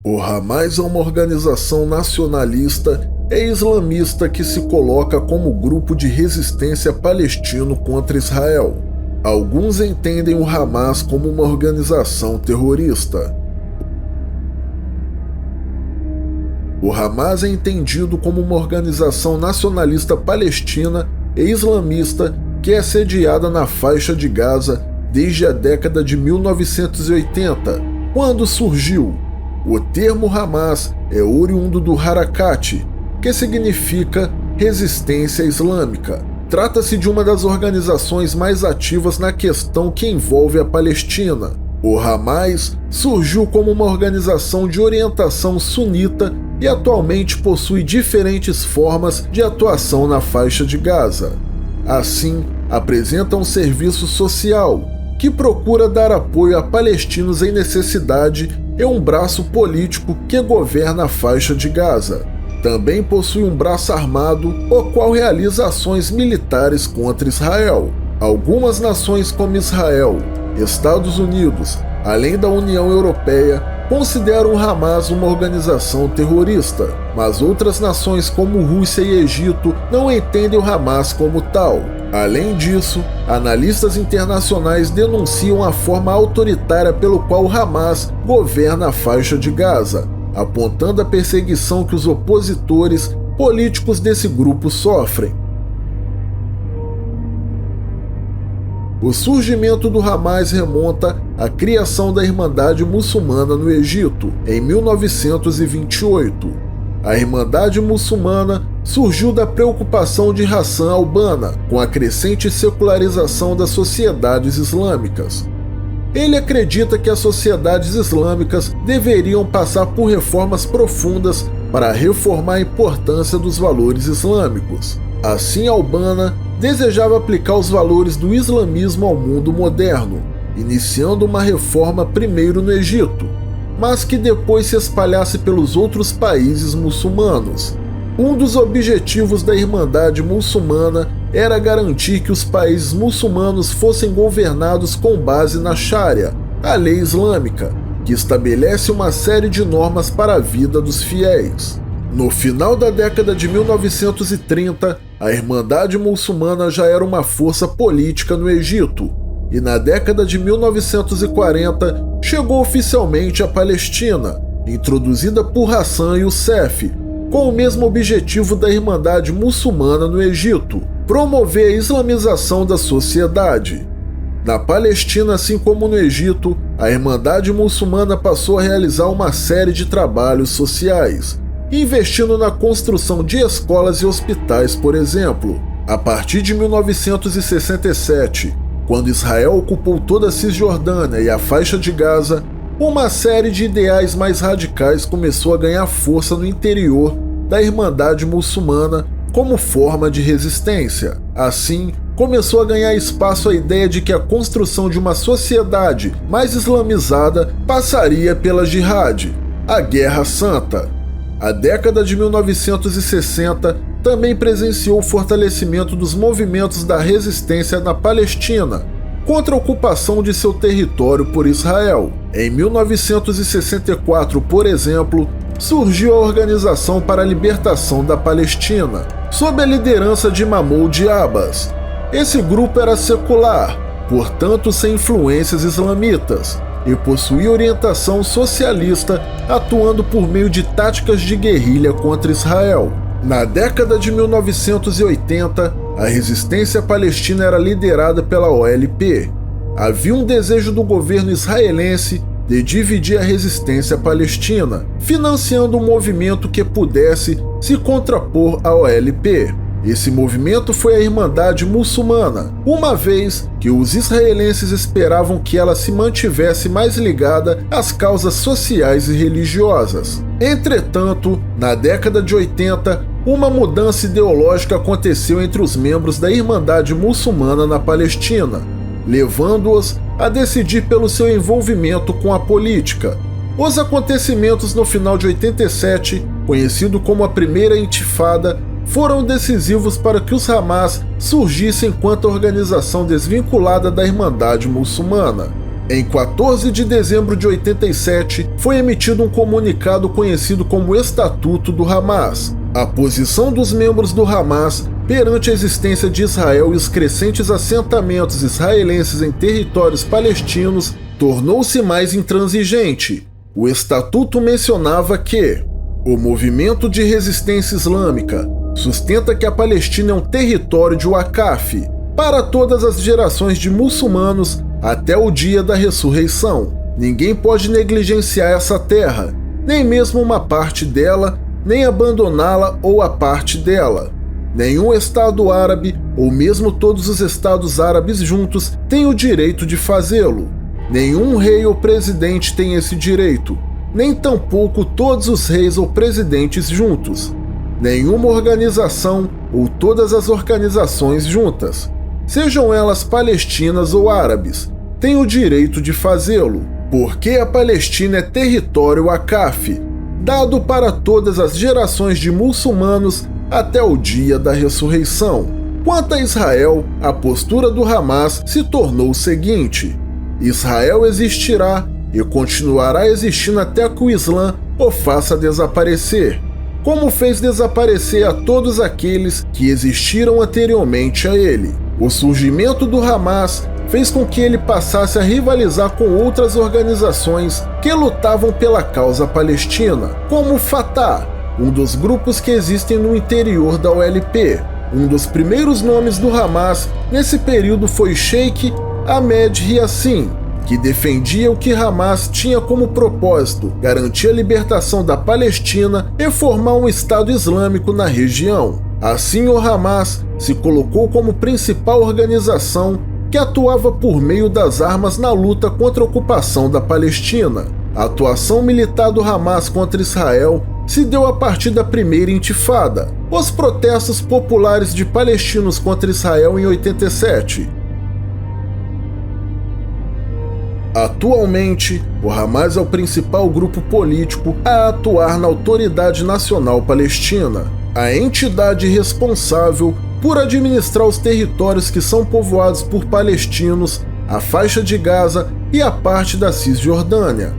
O Hamas é uma organização nacionalista e islamista que se coloca como grupo de resistência palestino contra Israel. Alguns entendem o Hamas como uma organização terrorista. O Hamas é entendido como uma organização nacionalista palestina e islamista que é sediada na faixa de Gaza desde a década de 1980, quando surgiu. O termo Hamas é oriundo do Harakat, que significa resistência islâmica. Trata-se de uma das organizações mais ativas na questão que envolve a Palestina. O Hamas surgiu como uma organização de orientação sunita e atualmente possui diferentes formas de atuação na faixa de Gaza. Assim, apresenta um serviço social que procura dar apoio a palestinos em necessidade e um braço político que governa a faixa de Gaza. Também possui um braço armado, o qual realiza ações militares contra Israel. Algumas nações como Israel, Estados Unidos, além da União Europeia, consideram o Hamas uma organização terrorista, mas outras nações como Rússia e Egito não entendem o Hamas como tal. Além disso, analistas internacionais denunciam a forma autoritária pelo qual o Hamas governa a faixa de Gaza, apontando a perseguição que os opositores políticos desse grupo sofrem. O surgimento do Hamas remonta à criação da Irmandade Muçulmana no Egito, em 1928. A Irmandade Muçulmana surgiu da preocupação de Hassan al-Banna com a crescente secularização das sociedades islâmicas. Ele acredita que as sociedades islâmicas deveriam passar por reformas profundas para reformar a importância dos valores islâmicos. Assim, al-Banna desejava aplicar os valores do islamismo ao mundo moderno, iniciando uma reforma primeiro no Egito, mas que depois se espalhasse pelos outros países muçulmanos. Um dos objetivos da Irmandade Muçulmana era garantir que os países muçulmanos fossem governados com base na Sharia, a lei islâmica, que estabelece uma série de normas para a vida dos fiéis. No final da década de 1930, a Irmandade Muçulmana já era uma força política no Egito, e na década de 1940 chegou oficialmente à Palestina, introduzida por Hassan Youssef, com o mesmo objetivo da Irmandade Muçulmana no Egito: promover a islamização da sociedade. Na Palestina, assim como no Egito, a Irmandade Muçulmana passou a realizar uma série de trabalhos sociais, investindo na construção de escolas e hospitais, por exemplo. A partir de 1967, quando Israel ocupou toda a Cisjordânia e a faixa de Gaza, uma série de ideais mais radicais começou a ganhar força no interior da Irmandade Muçulmana como forma de resistência. Assim, começou a ganhar espaço a ideia de que a construção de uma sociedade mais islamizada passaria pela Jihad, a Guerra Santa. A década de 1960 também presenciou o fortalecimento dos movimentos da resistência na Palestina contra a ocupação de seu território por Israel. Em 1964, por exemplo, surgiu a Organização para a Libertação da Palestina, sob a liderança de Mahmoud Abbas. Esse grupo era secular, portanto sem influências islamitas, e possuía orientação socialista, atuando por meio de táticas de guerrilha contra Israel. Na década de 1980, a resistência palestina era liderada pela OLP. Havia um desejo do governo israelense de dividir a resistência palestina, financiando um movimento que pudesse se contrapor à OLP. Esse movimento foi a Irmandade Muçulmana, uma vez que os israelenses esperavam que ela se mantivesse mais ligada às causas sociais e religiosas. Entretanto, na década de 80, uma mudança ideológica aconteceu entre os membros da Irmandade Muçulmana na Palestina, levando-os a decidir pelo seu envolvimento com a política. Os acontecimentos no final de 87, conhecido como a Primeira Intifada, foram decisivos para que os Hamas surgissem enquanto organização desvinculada da Irmandade Muçulmana. Em 14 de dezembro de 87, foi emitido um comunicado conhecido como Estatuto do Hamas. A posição dos membros do Hamas perante a existência de Israel e os crescentes assentamentos israelenses em territórios palestinos tornou-se mais intransigente. O estatuto mencionava que o movimento de resistência islâmica sustenta que a Palestina é um território de Waqf para todas as gerações de muçulmanos até o dia da ressurreição. Ninguém pode negligenciar essa terra, nem mesmo uma parte dela, nem abandoná-la ou a parte dela. Nenhum Estado árabe, ou mesmo todos os Estados árabes juntos, tem o direito de fazê-lo. Nenhum rei ou presidente tem esse direito, nem tampouco todos os reis ou presidentes juntos. Nenhuma organização ou todas as organizações juntas, sejam elas palestinas ou árabes, têm o direito de fazê-lo, porque a Palestina é território Waqf, dado para todas as gerações de muçulmanos até o dia da ressurreição. Quanto a Israel, a postura do Hamas se tornou o seguinte: Israel existirá e continuará existindo até que o Islã o faça desaparecer, como fez desaparecer a todos aqueles que existiram anteriormente a ele. O surgimento do Hamas fez com que ele passasse a rivalizar com outras organizações que lutavam pela causa palestina, como o Fatah, um dos grupos que existem no interior da OLP. Um dos primeiros nomes do Hamas nesse período foi Sheikh Ahmed Yassin, que defendia o que Hamas tinha como propósito garantir a libertação da Palestina e formar um Estado Islâmico na região. Assim, o Hamas se colocou como principal organização que atuava por meio das armas na luta contra a ocupação da Palestina. A atuação militar do Hamas contra Israel se deu a partir da primeira intifada, os protestos populares de palestinos contra Israel em 87. Atualmente, o Hamas é o principal grupo político a atuar na Autoridade Nacional Palestina, a entidade responsável por administrar os territórios que são povoados por palestinos, a faixa de Gaza e a parte da Cisjordânia.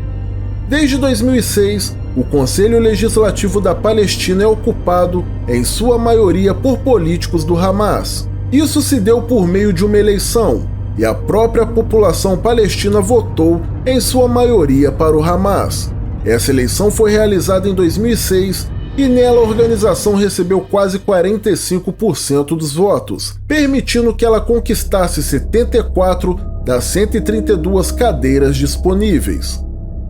Desde 2006, o Conselho Legislativo da Palestina é ocupado, em sua maioria, por políticos do Hamas. Isso se deu por meio de uma eleição, e a própria população palestina votou, em sua maioria, para o Hamas. Essa eleição foi realizada em 2006 e nela a organização recebeu quase 45% dos votos, permitindo que ela conquistasse 74 das 132 cadeiras disponíveis.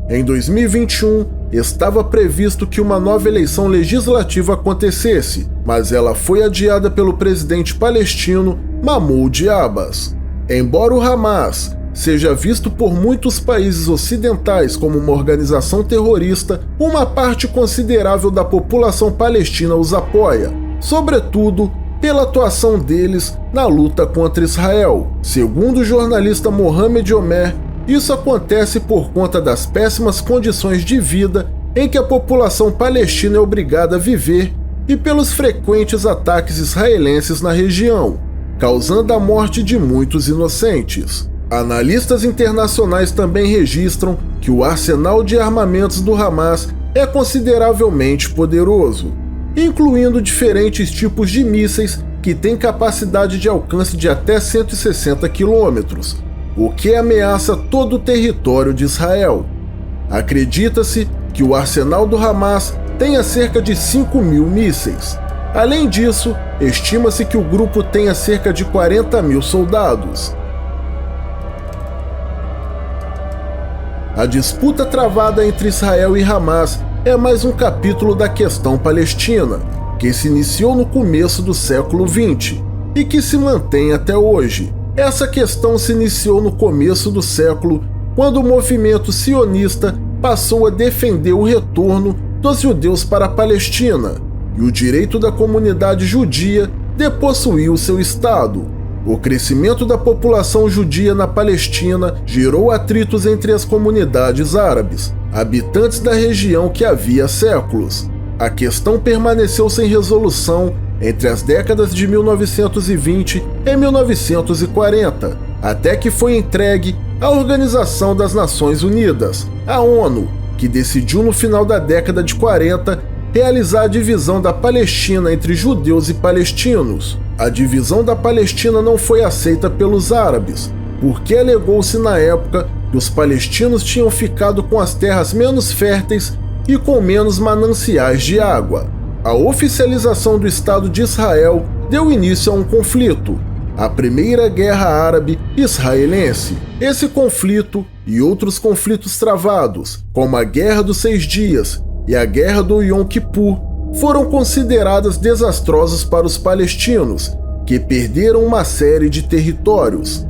Em 2021, estava previsto que uma nova eleição legislativa acontecesse, mas ela foi adiada pelo presidente palestino Mahmoud Abbas. Embora o Hamas seja visto por muitos países ocidentais como uma organização terrorista, uma parte considerável da população palestina os apoia, sobretudo pela atuação deles na luta contra Israel. Segundo o jornalista Mohamed Omer, isso acontece por conta das péssimas condições de vida em que a população palestina é obrigada a viver e pelos frequentes ataques israelenses na região, causando a morte de muitos inocentes. Analistas internacionais também registram que o arsenal de armamentos do Hamas é consideravelmente poderoso, incluindo diferentes tipos de mísseis que têm capacidade de alcance de até 160 quilômetros, o que ameaça todo o território de Israel. Acredita-se que o arsenal do Hamas tenha cerca de 5.000 mísseis. Além disso, estima-se que o grupo tenha cerca de 40.000 soldados. A disputa travada entre Israel e Hamas é mais um capítulo da questão palestina, que se iniciou no começo do século XX e que se mantém até hoje. Essa questão se iniciou no começo do século, quando o movimento sionista passou a defender o retorno dos judeus para a Palestina e o direito da comunidade judia de possuir o seu Estado. O crescimento da população judia na Palestina gerou atritos entre as comunidades árabes, habitantes da região que havia séculos. A questão permaneceu sem resolução entre as décadas de 1920 e 1940, até que foi entregue à Organização das Nações Unidas, a ONU, que decidiu no final da década de 40 realizar a divisão da Palestina entre judeus e palestinos. A divisão da Palestina não foi aceita pelos árabes, porque alegou-se na época que os palestinos tinham ficado com as terras menos férteis e com menos mananciais de água. A oficialização do Estado de Israel deu início a um conflito, a Primeira Guerra Árabe-Israelense. Esse conflito e outros conflitos travados, como a Guerra dos 6 Dias e a Guerra do Yom Kippur, foram consideradas desastrosas para os palestinos, que perderam uma série de territórios.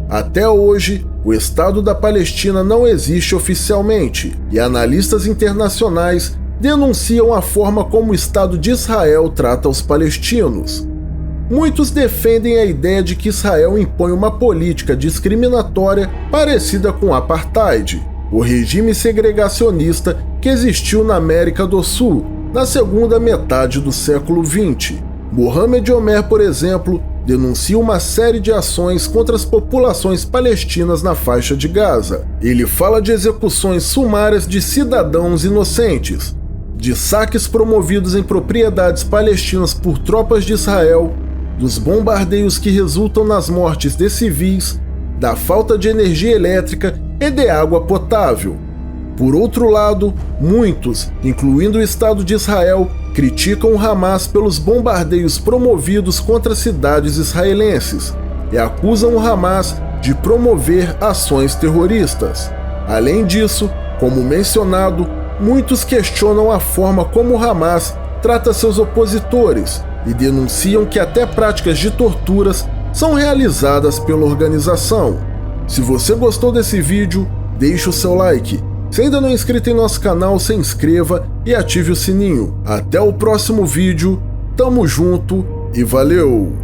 Até hoje, o Estado da Palestina não existe oficialmente, e analistas internacionais denunciam a forma como o Estado de Israel trata os palestinos. Muitos defendem a ideia de que Israel impõe uma política discriminatória parecida com o apartheid, o regime segregacionista que existiu na América do Sul na segunda metade do século XX. Mohamed Omer, por exemplo, denuncia uma série de ações contra as populações palestinas na faixa de Gaza. Ele fala de execuções sumárias de cidadãos inocentes, de saques promovidos em propriedades palestinas por tropas de Israel, dos bombardeios que resultam nas mortes de civis, da falta de energia elétrica e de água potável. Por outro lado, muitos, incluindo o Estado de Israel, criticam o Hamas pelos bombardeios promovidos contra cidades israelenses e acusam o Hamas de promover ações terroristas. Além disso, como mencionado, muitos questionam a forma como o Hamas trata seus opositores e denunciam que até práticas de torturas são realizadas pela organização. Se você gostou desse vídeo, deixe o seu like. Se ainda não é inscrito em nosso canal, se inscreva e ative o sininho. Até o próximo vídeo, tamo junto e valeu!